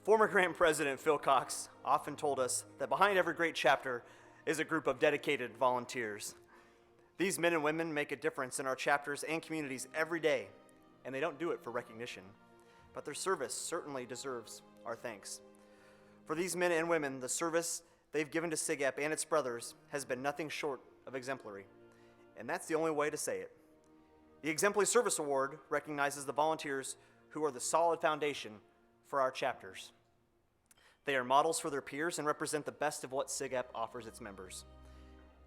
Former Grant President Phil Cox often told us that behind every great chapter is a group of dedicated volunteers. These men and women make a difference in our chapters and communities every day, and they don't do it for recognition, but their service certainly deserves our thanks. For these men and women, the service they've given to SIGEP and its brothers has been nothing short of exemplary, and that's the only way to say it. The Exemplary Service Award recognizes the volunteers who are the solid foundation for our chapters. They are models for their peers and represent the best of what SIGEP offers its members.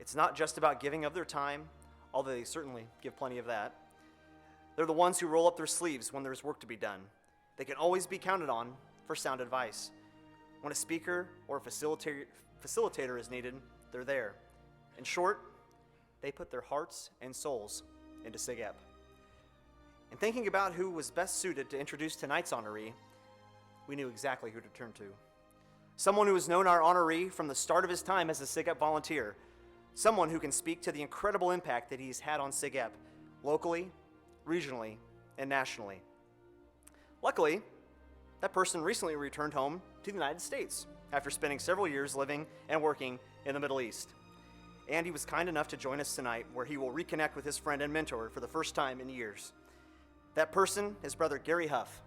It's not just about giving of their time, although they certainly give plenty of that. They're the ones who roll up their sleeves when there's work to be done. They can always be counted on for sound advice. When a speaker or a facilitator is needed, they're there. In short, they put their hearts and souls into SIGEP. In thinking about who was best suited to introduce tonight's honoree, we knew exactly who to turn to. Someone who has known our honoree from the start of his time as a SIGEP volunteer. Someone who can speak to the incredible impact that he's had on SIGEP, locally, regionally, and nationally. Luckily, that person recently returned home to the United States after spending several years living and working in the Middle East. And he was kind enough to join us tonight, where he will reconnect with his friend and mentor for the first time in years. That person is Brother Gary Huff,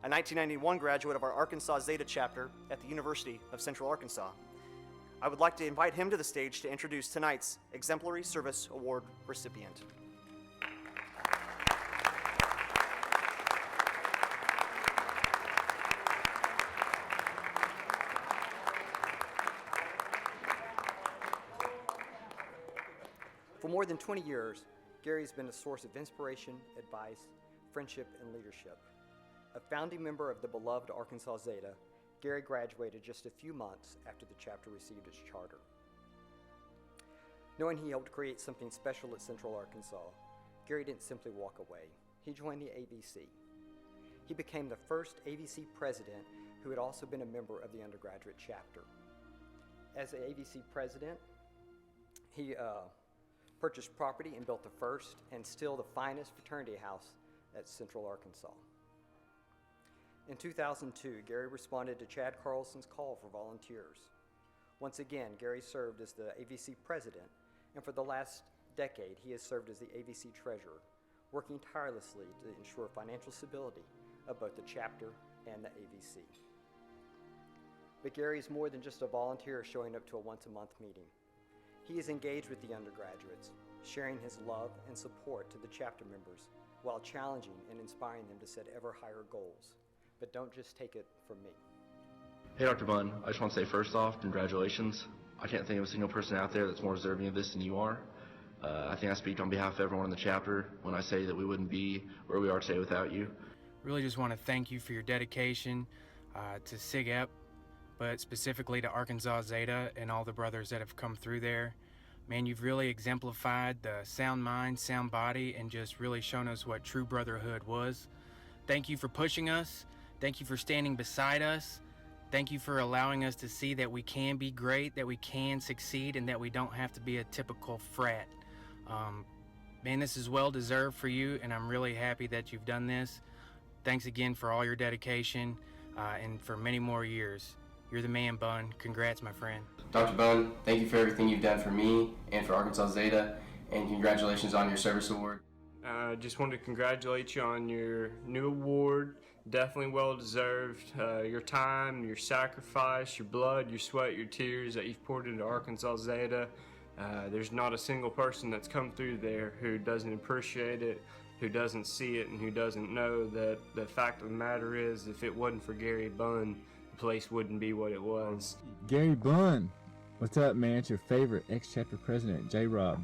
a 1991 graduate of our Arkansas Zeta chapter at the University of Central Arkansas. I would like to invite him to the stage to introduce tonight's Exemplary Service Award recipient. For more than 20 years, Gary has been a source of inspiration, advice, friendship, and leadership. A founding member of the beloved Arkansas Zeta, Gary graduated just a few months after the chapter received its charter. Knowing he helped create something special at Central Arkansas, Gary didn't simply walk away. He joined the AVC. He became the first AVC president who had also been a member of the undergraduate chapter. As the AVC president, he purchased property and built the first and still the finest fraternity house at Central Arkansas. In 2002, Gary responded to Chad Carlson's call for volunteers. Once again, Gary served as the AVC president, and for the last decade, he has served as the AVC treasurer, working tirelessly to ensure financial stability of both the chapter and the AVC. But Gary is more than just a volunteer showing up to a once-a-month meeting. He is engaged with the undergraduates, sharing his love and support to the chapter members while challenging and inspiring them to set ever higher goals. But don't just take it from me. Hey, Dr. Bunn, I just want to say first off, congratulations. I can't think of a single person out there that's more deserving of this than you are. I think I speak on behalf of everyone in the chapter when I say that we wouldn't be where we are today without you. Really just want to thank you for your dedication to SIGEP, but specifically to Arkansas Zeta and all the brothers that have come through there. Man, you've really exemplified the sound mind, sound body, and just really shown us what true brotherhood was. Thank you for pushing us. Thank you for standing beside us. Thank you for allowing us to see that we can be great, that we can succeed, and that we don't have to be a typical frat. Man, this is well deserved for you, and I'm really happy that you've done this. Thanks again for all your dedication and for many more years. You're the man, Bunn. Congrats, my friend. Dr. Bunn, thank you for everything you've done for me and for Arkansas Zeta, and congratulations on your service award. Just wanted to congratulate you on your new award. Definitely well deserved. Your time, your sacrifice, your blood, your sweat, your tears that you've poured into Arkansas Zeta. There's not a single person that's come through there who doesn't appreciate it, who doesn't see it, and who doesn't know that the fact of the matter is, if it wasn't for Gary Bunn, the place wouldn't be what it was. Gary Bunn, what's up, man? It's your favorite ex-chapter president, J-Rob.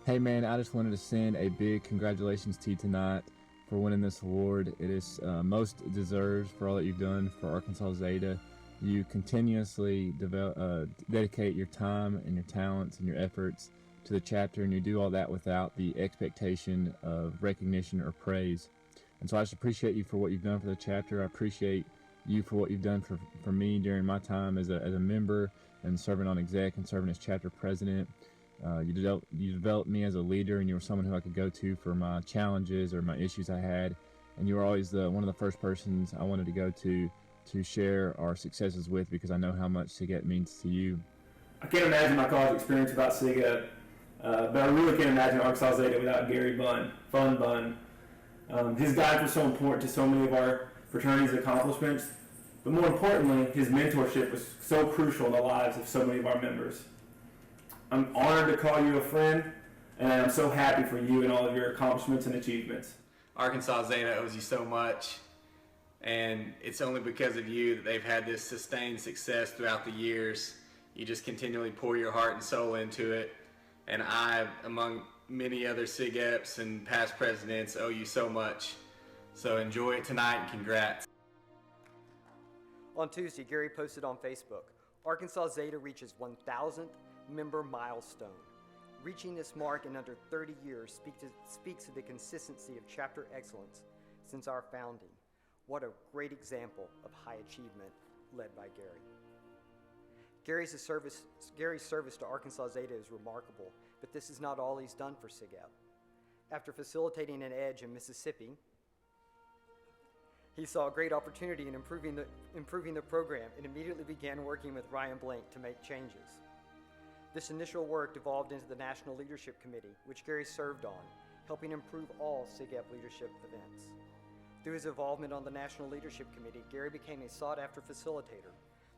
Hey, man, I just wanted to send a big congratulations to you tonight for winning this award. It is most deserved for all that you've done for Arkansas Zeta. You continuously dedicate your time and your talents and your efforts to the chapter, and you do all that without the expectation of recognition or praise. And so I just appreciate you for what you've done for the chapter. I appreciate you for what you've done for me during my time as a member and serving on exec and serving as chapter president. You developed me as a leader, and you were someone who I could go to for my challenges or my issues I had. And you were always one of the first persons I wanted to go to to share our successes with, because I know how much SIGEP means to you. I can't imagine my college experience without SIGEP, but I really can't imagine Arkansas Zeta without Gary Bunn, Fun Bunn. His guides were so important to so many of our fraternity's accomplishments, but more importantly, his mentorship was so crucial in the lives of so many of our members. I'm honored to call you a friend, and I'm so happy for you and all of your accomplishments and achievements. Arkansas Zeta owes you so much, and it's only because of you that they've had this sustained success throughout the years. You just continually pour your heart and soul into it, and I, among many other SIGEPs and past presidents, owe you so much. So enjoy it tonight, and congrats. On Tuesday, Gary posted on Facebook, Arkansas Zeta reaches 1,000th member milestone. Reaching this mark in under 30 years speaks to the consistency of chapter excellence since our founding. What a great example of high achievement led by Gary. Gary's service to Arkansas Zeta is remarkable, but this is not all he's done for SIGEP. After facilitating an EDGE in Mississippi, he saw a great opportunity in improving the program and immediately began working with Ryan Blank to make changes. This initial work devolved into the National Leadership Committee, which Gary served on, helping improve all SIGEP leadership events. Through his involvement on the National Leadership Committee, Gary became a sought-after facilitator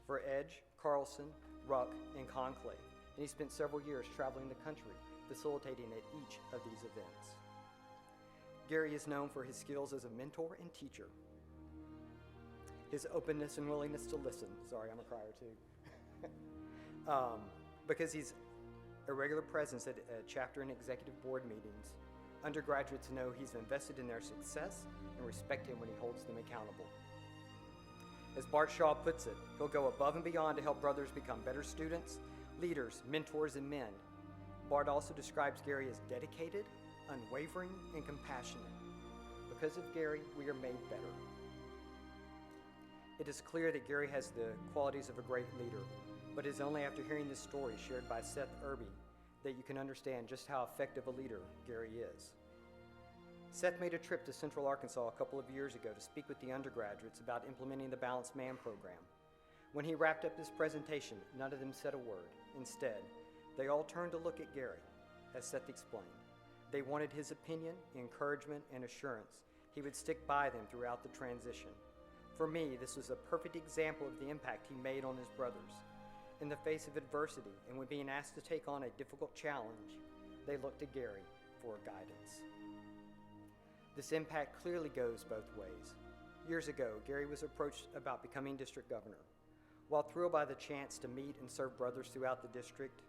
for EDGE, Carlson, Ruck, and Conclave, and he spent several years traveling the country facilitating at each of these events. Gary is known for his skills as a mentor and teacher, his openness and willingness to listen. Sorry, I'm a crier too. Because he's a regular presence at chapter and executive board meetings, undergraduates know he's invested in their success and respect him when he holds them accountable. As Bart Shaw puts it, he'll go above and beyond to help brothers become better students, leaders, mentors, and men. Bart also describes Gary as dedicated, unwavering, and compassionate. Because of Gary, we are made better. It is clear that Gary has the qualities of a great leader, but it is only after hearing this story shared by Seth Irby that you can understand just how effective a leader Gary is. Seth made a trip to Central Arkansas a couple of years ago to speak with the undergraduates about implementing the Balanced Man program. When he wrapped up his presentation, none of them said a word. Instead, they all turned to look at Gary. As Seth explained, they wanted his opinion, encouragement, and assurance he would stick by them throughout the transition. For me, this was a perfect example of the impact he made on his brothers. In the face of adversity and when being asked to take on a difficult challenge, they looked to Gary for guidance. This impact clearly goes both ways. Years ago, Gary was approached about becoming district governor. While thrilled by the chance to meet and serve brothers throughout the district,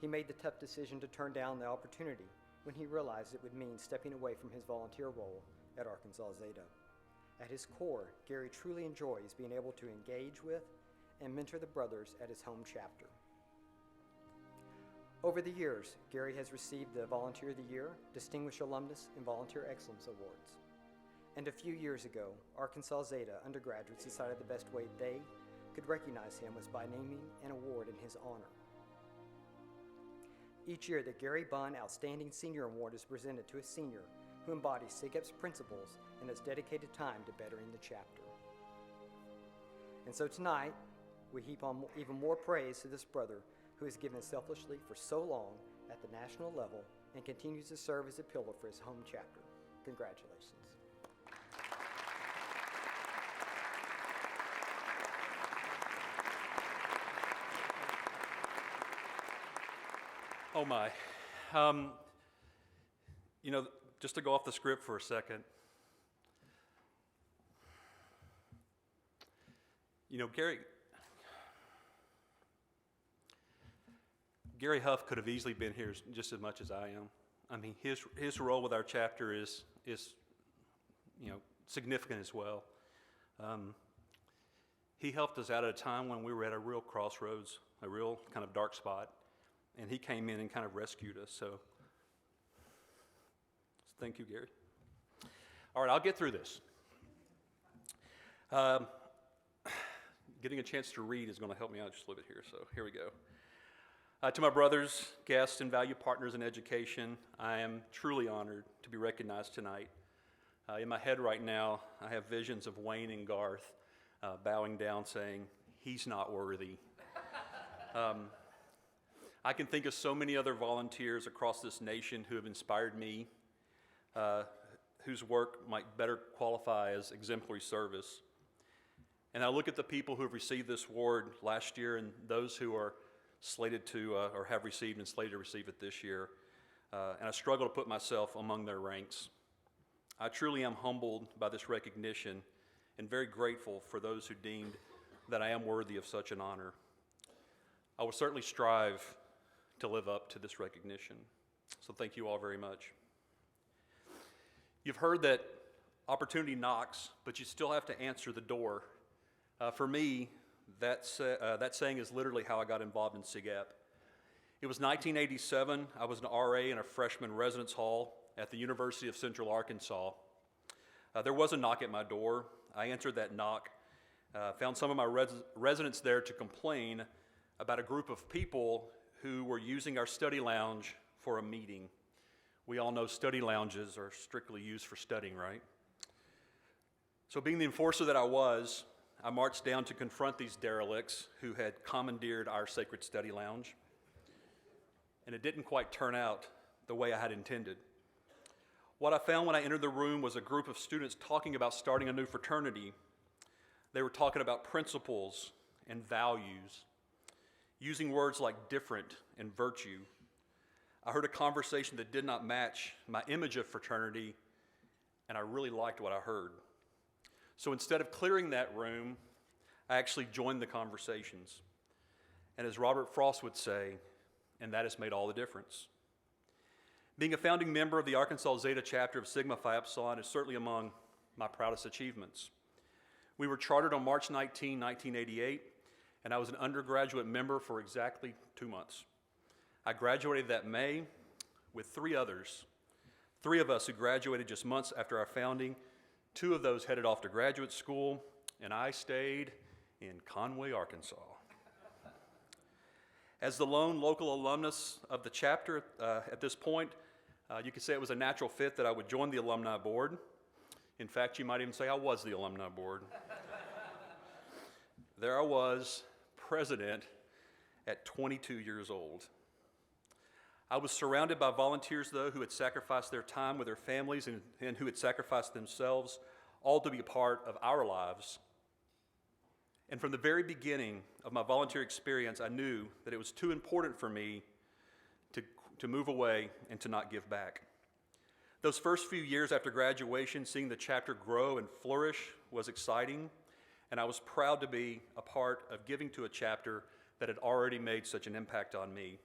he made the tough decision to turn down the opportunity when he realized it would mean stepping away from his volunteer role at Arkansas Zeta. At his core, Gary truly enjoys being able to engage with and mentor the brothers at his home chapter. Over the years, Gary has received the Volunteer of the Year, Distinguished Alumnus, and Volunteer Excellence Awards. And a few years ago, Arkansas Zeta undergraduates decided the best way they could recognize him was by naming an award in his honor. Each year, the Gary Bunn Outstanding Senior Award is presented to a senior who embodies SIGEP's principles and has dedicated time to bettering the chapter. And so tonight, we heap on even more praise to this brother who has given selflessly for so long at the national level and continues to serve as a pillar for his home chapter. Congratulations. Oh my. Just to go off the script for a second. Gary Huff could have easily been here just as much as I am. I mean, his role with our chapter is significant as well. He helped us out at a time when we were at a real crossroads, a real kind of dark spot, and he came in and kind of rescued us. So thank you, Gary. All right, I'll get through this. Getting a chance to read is going to help me out just a little bit here, so here we go. To my brothers, guests, and valued partners in education, I am truly honored to be recognized tonight. In my head right now, I have visions of Wayne and Garth bowing down saying, "He's not worthy." I can think of so many other volunteers across this nation who have inspired me, whose work might better qualify as exemplary service. And I look at the people who have received this award last year and those who are slated to, or have received and slated to receive it this year, and I struggle to put myself among their ranks. I truly am humbled by this recognition and very grateful for those who deemed that I am worthy of such an honor. I will certainly strive to live up to this recognition. So thank you all very much. You've heard that opportunity knocks, but you still have to answer the door. For me, that saying is literally how I got involved in SIGEP. It was 1987. I was an RA in a freshman residence hall at the University of Central Arkansas. There was a knock at my door. I answered that knock, found some of my residents there to complain about a group of people who were using our study lounge for a meeting. We all know study lounges are strictly used for studying, right? So being the enforcer that I was, I marched down to confront these derelicts who had commandeered our sacred study lounge. And it didn't quite turn out the way I had intended. What I found when I entered the room was a group of students talking about starting a new fraternity. They were talking about principles and values, using words like different and virtue. I heard a conversation that did not match my image of fraternity, and I really liked what I heard. So instead of clearing that room, I actually joined the conversations. And as Robert Frost would say, and that has made all the difference. Being a founding member of the Arkansas Zeta chapter of Sigma Phi Epsilon is certainly among my proudest achievements. We were chartered on March 19, 1988, and I was an undergraduate member for exactly 2 months. I graduated that May with 3 others. 3 of us who graduated just months after our founding. 2 of those headed off to graduate school, and I stayed in Conway, Arkansas. As the lone local alumnus of the chapter at this point, you could say it was a natural fit that I would join the alumni board. In fact, you might even say I was the alumni board. There I was, president at 22 years old. I was surrounded by volunteers, though, who had sacrificed their time with their families and who had sacrificed themselves, all to be a part of our lives. And from the very beginning of my volunteer experience, I knew that it was too important for me to move away and to not give back. Those first few years after graduation, seeing the chapter grow and flourish was exciting, and I was proud to be a part of giving to a chapter that had already made such an impact on me.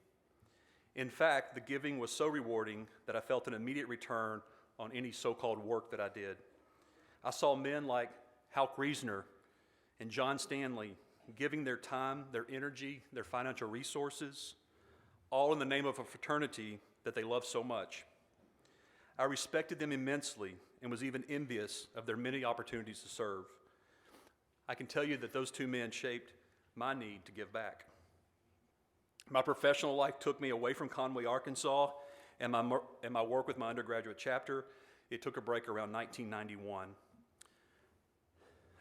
In fact, the giving was so rewarding that I felt an immediate return on any so-called work that I did. I saw men like Hal Griesner and John Stanley giving their time, their energy, their financial resources, all in the name of a fraternity that they loved so much. I respected them immensely and was even envious of their many opportunities to serve. I can tell you that those 2 men shaped my need to give back. My professional life took me away from Conway, Arkansas, and my work with my undergraduate chapter. It took a break around 1991.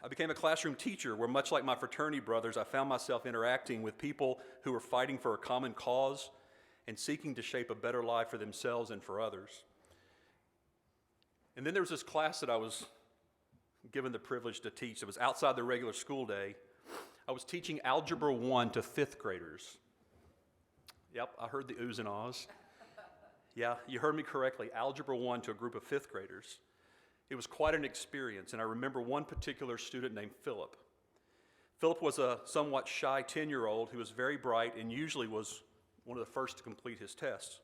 I became a classroom teacher where, much like my fraternity brothers, I found myself interacting with people who were fighting for a common cause and seeking to shape a better life for themselves and for others. And then there was this class that I was given the privilege to teach. It was outside the regular school day. I was teaching Algebra 1 to 5th graders. Yep, I heard the oohs and ahs. Yeah, you heard me correctly, Algebra 1 to a group of 5th graders. It was quite an experience, and I remember one particular student named Philip. Philip was a somewhat shy 10-year-old who was very bright and usually was one of the first to complete his tests.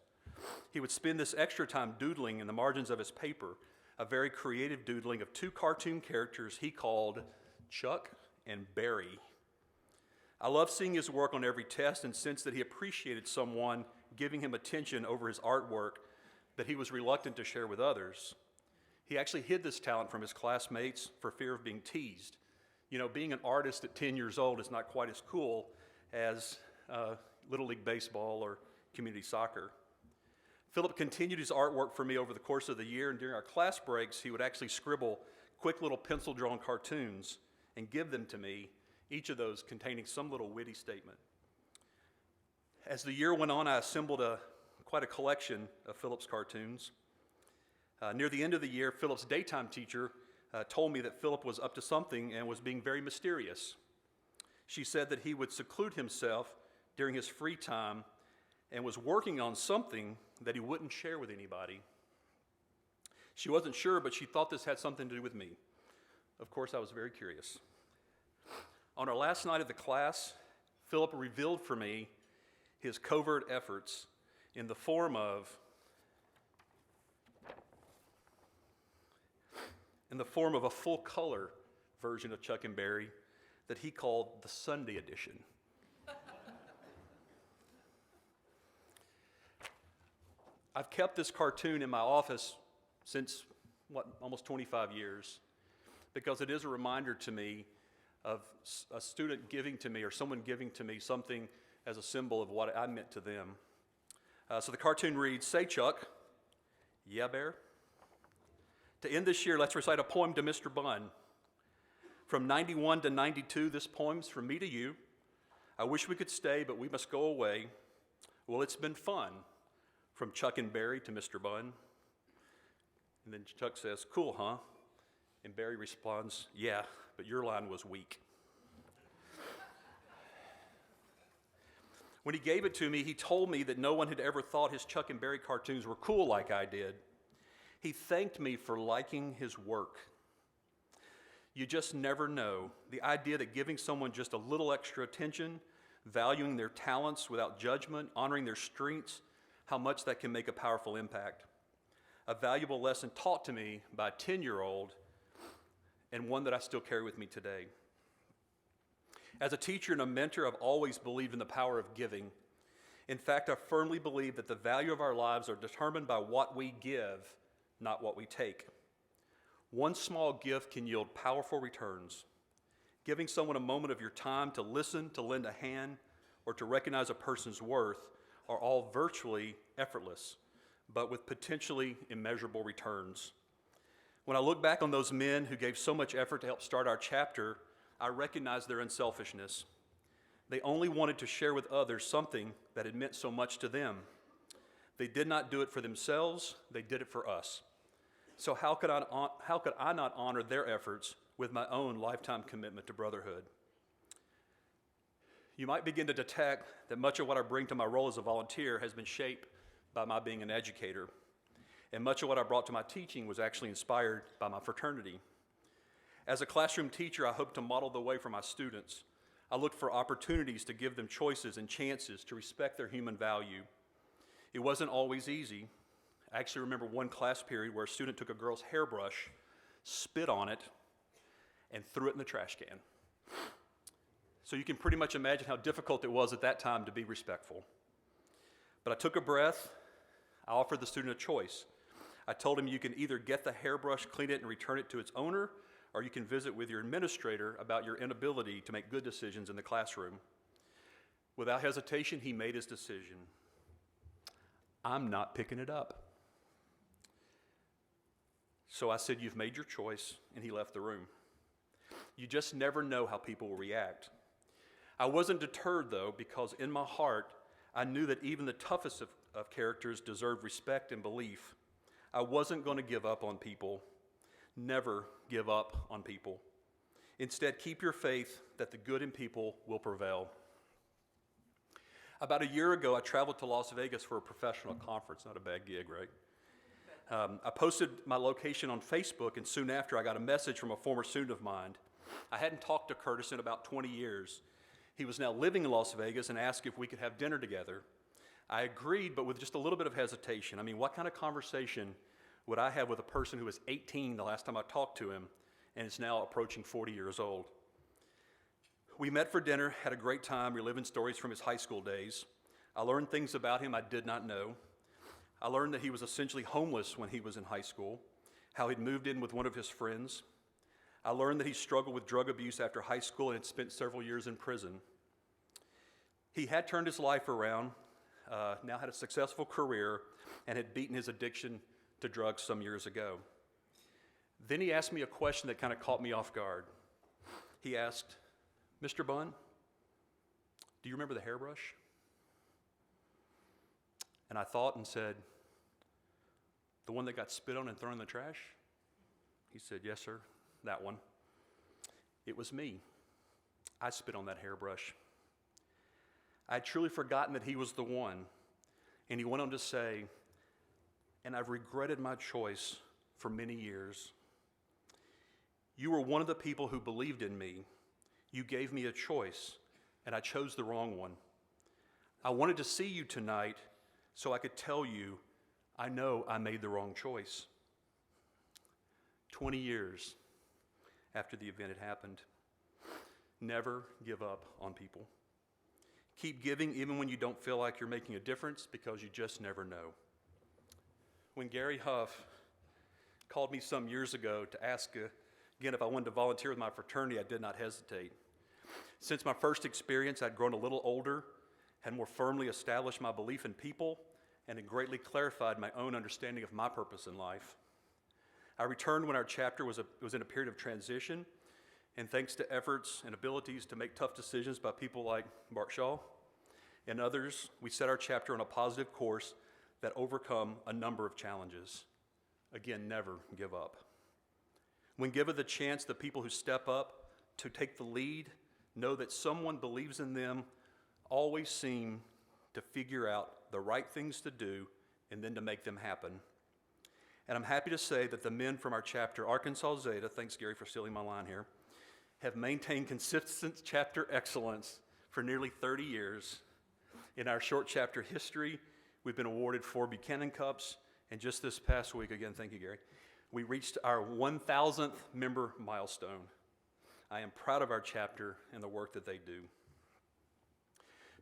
He would spend this extra time doodling in the margins of his paper, a very creative doodling of 2 cartoon characters he called Chuck and Barry. I loved seeing his work on every test and sensed that he appreciated someone giving him attention over his artwork that he was reluctant to share with others. He actually hid this talent from his classmates for fear of being teased. You know, being an artist at 10 years old is not quite as cool as Little League Baseball or community soccer. Philip continued his artwork for me over the course of the year, and during our class breaks, he would actually scribble quick little pencil-drawn cartoons and give them to me, each of those containing some little witty statement. As the year went on, I assembled quite a collection of Philip's cartoons. Near the end of the year, Philip's daytime teacher told me that Philip was up to something and was being very mysterious. She said that he would seclude himself during his free time and was working on something that he wouldn't share with anybody. She wasn't sure, but she thought this had something to do with me. Of course, I was very curious. On our last night of the class, Philip revealed for me his covert efforts in the form of a full-color version of Chuck and Berry that he called the Sunday edition. I've kept this cartoon in my office since, almost 25 years, because it is a reminder to me of a student giving to me or someone giving to me something as a symbol of what I meant to them. So the cartoon reads, "Say, Chuck, yeah, Bear? To end this year, let's recite a poem to Mr. Bunn. From 91 to 92, this poem's from me to you. I wish we could stay, but we must go away. Well, it's been fun. From Chuck and Berry to Mr. Bunn." And then Chuck says, "Cool, huh?" And Berry responds, "Yeah, but your line was weak." When he gave it to me, he told me that no one had ever thought his Chuck and Berry cartoons were cool like I did. He thanked me for liking his work. You just never know. The idea that giving someone just a little extra attention, valuing their talents without judgment, honoring their strengths, how much that can make a powerful impact. A valuable lesson taught to me by a 10-year-old, and one that I still carry with me today. As a teacher and a mentor, I've always believed in the power of giving. In fact, I firmly believe that the value of our lives are determined by what we give, not what we take. One small gift can yield powerful returns. Giving someone a moment of your time to listen, to lend a hand, or to recognize a person's worth are all virtually effortless, but with potentially immeasurable returns. When I look back on those men who gave so much effort to help start our chapter, I recognize their unselfishness. They only wanted to share with others something that had meant so much to them. They did not do it for themselves, they did it for us. So how could I not honor their efforts with my own lifetime commitment to brotherhood? You might begin to detect that much of what I bring to my role as a volunteer has been shaped by my being an educator. And much of what I brought to my teaching was actually inspired by my fraternity. As a classroom teacher, I hope to model the way for my students. I look for opportunities to give them choices and chances to respect their human value. It wasn't always easy. I actually remember one class period where a student took a girl's hairbrush, spit on it, and threw it in the trash can. So you can pretty much imagine how difficult it was at that time to be respectful. But I took a breath. I offered the student a choice. I told him you can either get the hairbrush, clean it, and return it to its owner, or you can visit with your administrator about your inability to make good decisions in the classroom. Without hesitation, he made his decision. I'm not picking it up. So I said, "You've made your choice," and he left the room. You just never know how people will react. I wasn't deterred, though, because in my heart, I knew that even the toughest of characters deserved respect and belief. I wasn't going to give up on people. Never give up on people. Instead, keep your faith that the good in people will prevail. About a year ago, I traveled to Las Vegas for a professional conference. Not a bad gig, right? I posted my location on Facebook, and soon after, I got a message from a former student of mine. I hadn't talked to Curtis in about 20 years. He was now living in Las Vegas and asked if we could have dinner together. I agreed, but with just a little bit of hesitation. I mean, what kind of conversation would I have with a person who was 18 the last time I talked to him and is now approaching 40 years old? We met for dinner, had a great time reliving stories from his high school days. I learned things about him I did not know. I learned that he was essentially homeless when he was in high school, how he'd moved in with one of his friends. I learned that he struggled with drug abuse after high school and had spent several years in prison. He had turned his life around, now had a successful career, and had beaten his addiction to drugs some years ago. Then he asked me a question that kind of caught me off guard. he asked, "Mr. Bunn, do you remember the hairbrush?" And I thought and said, "The one that got spit on and thrown in the trash?" He said, "Yes, sir, that one." It was me. I spit on that hairbrush. I had truly forgotten that he was the one. And he went on to say, "And I've regretted my choice for many years. You were one of the people who believed in me. You gave me a choice, and I chose the wrong one. I wanted to see you tonight so I could tell you I know I made the wrong choice." 20 years after the event had happened. Never give up on people. Keep giving even when you don't feel like you're making a difference, because you just never know. When Gary Huff called me some years ago to ask again if I wanted to volunteer with my fraternity, I did not hesitate. Since my first experience, I'd grown a little older, had more firmly established my belief in people, and had greatly clarified my own understanding of my purpose in life. I returned when our chapter was in a period of transition, and thanks to efforts and abilities to make tough decisions by people like Bart Shaw and others, we set our chapter on a positive course that overcome a number of challenges. Again, never give up. When given the chance, the people who step up to take the lead know that someone believes in them, always seem to figure out the right things to do and then to make them happen. And I'm happy to say that the men from our chapter, Arkansas Zeta, thanks Gary for stealing my line here, have maintained consistent chapter excellence for nearly 30 years. In our short chapter history, we've been awarded 4 Buchanan Cups, and just this past week, again, thank you, Gary, we reached our 1,000th member milestone. I am proud of our chapter and the work that they do.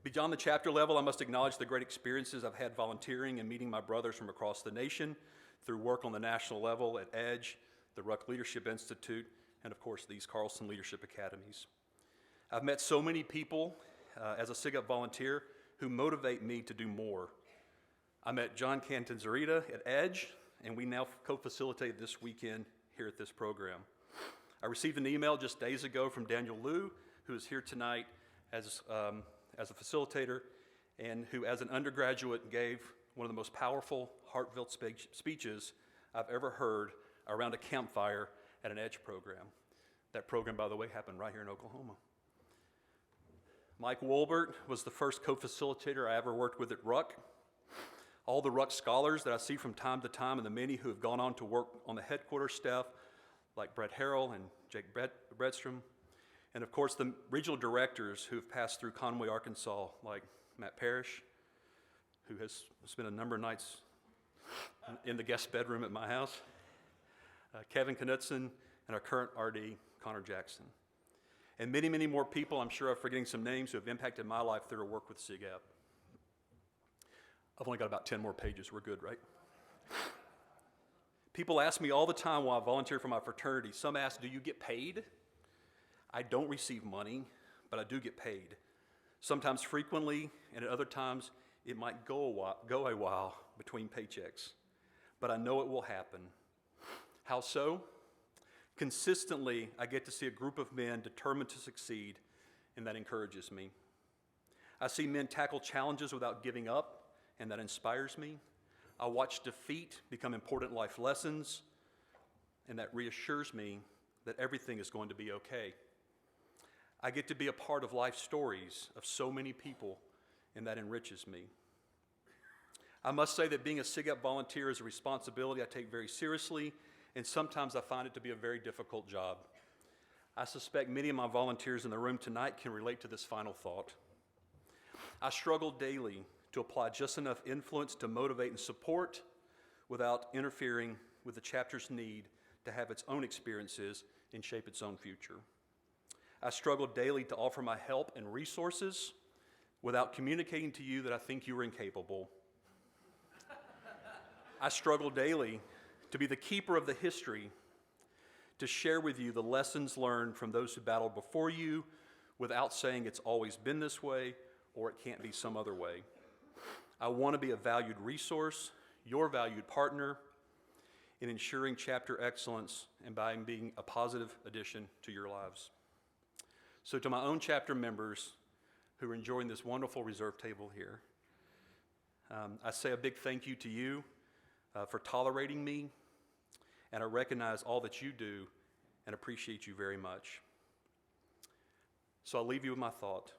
Beyond the chapter level, I must acknowledge the great experiences I've had volunteering and meeting my brothers from across the nation through work on the national level at EDGE, the Ruck Leadership Institute, and of course these Carlson Leadership Academies. I've met so many people as a SIGUP volunteer who motivate me to do more. I met John Cantanzarita at EDGE, and we now co-facilitate this weekend here at this program. I received an email just days ago from Daniel Liu, who is here tonight as a facilitator, and who as an undergraduate gave one of the most powerful, heartfelt speeches I've ever heard around a campfire at an EDGE program. That program, by the way, happened right here in Oklahoma. Mike Wolbert was the first co-facilitator I ever worked with at Ruck. All the Ruck scholars that I see from time to time, and the many who have gone on to work on the headquarters staff, like Brett Harrell and Jake Bredstrom, and of course the regional directors who have passed through Conway, Arkansas, like Matt Parrish, who has spent a number of nights in the guest bedroom at my house, Kevin Knutson, and our current RD, Connor Jackson. And many, many more people, I'm sure I'm forgetting some names, who have impacted my life through our work with SIGAP. I've only got about 10 more pages. We're good, right? People ask me all the time while I volunteer for my fraternity. Some ask, do you get paid? I don't receive money, but I do get paid. Sometimes frequently, and at other times, it might go a while between paychecks. But I know it will happen. How so? Consistently, I get to see a group of men determined to succeed, and that encourages me. I see men tackle challenges without giving up, and that inspires me. I watch defeat become important life lessons, and that reassures me that everything is going to be okay. I get to be a part of life stories of so many people, and that enriches me. I must say that being a SIGUP volunteer is a responsibility I take very seriously, and sometimes I find it to be a very difficult job. I suspect many of my volunteers in the room tonight can relate to this final thought. I struggle daily to apply just enough influence to motivate and support without interfering with the chapter's need to have its own experiences and shape its own future. I struggle daily to offer my help and resources without communicating to you that I think you are incapable. I struggle daily to be the keeper of the history, to share with you the lessons learned from those who battled before you without saying it's always been this way or it can't be some other way. I want to be a valued resource, your valued partner, in ensuring chapter excellence and by being a positive addition to your lives. So to my own chapter members who are enjoying this wonderful reserve table here, I say a big thank you to you for tolerating me, and I recognize all that you do and appreciate you very much. So I'll leave you with my thought.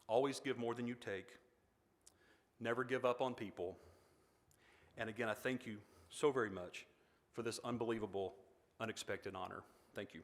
Always give more than you take. Never give up on people. And again, I thank you so very much for this unbelievable, unexpected honor. Thank you.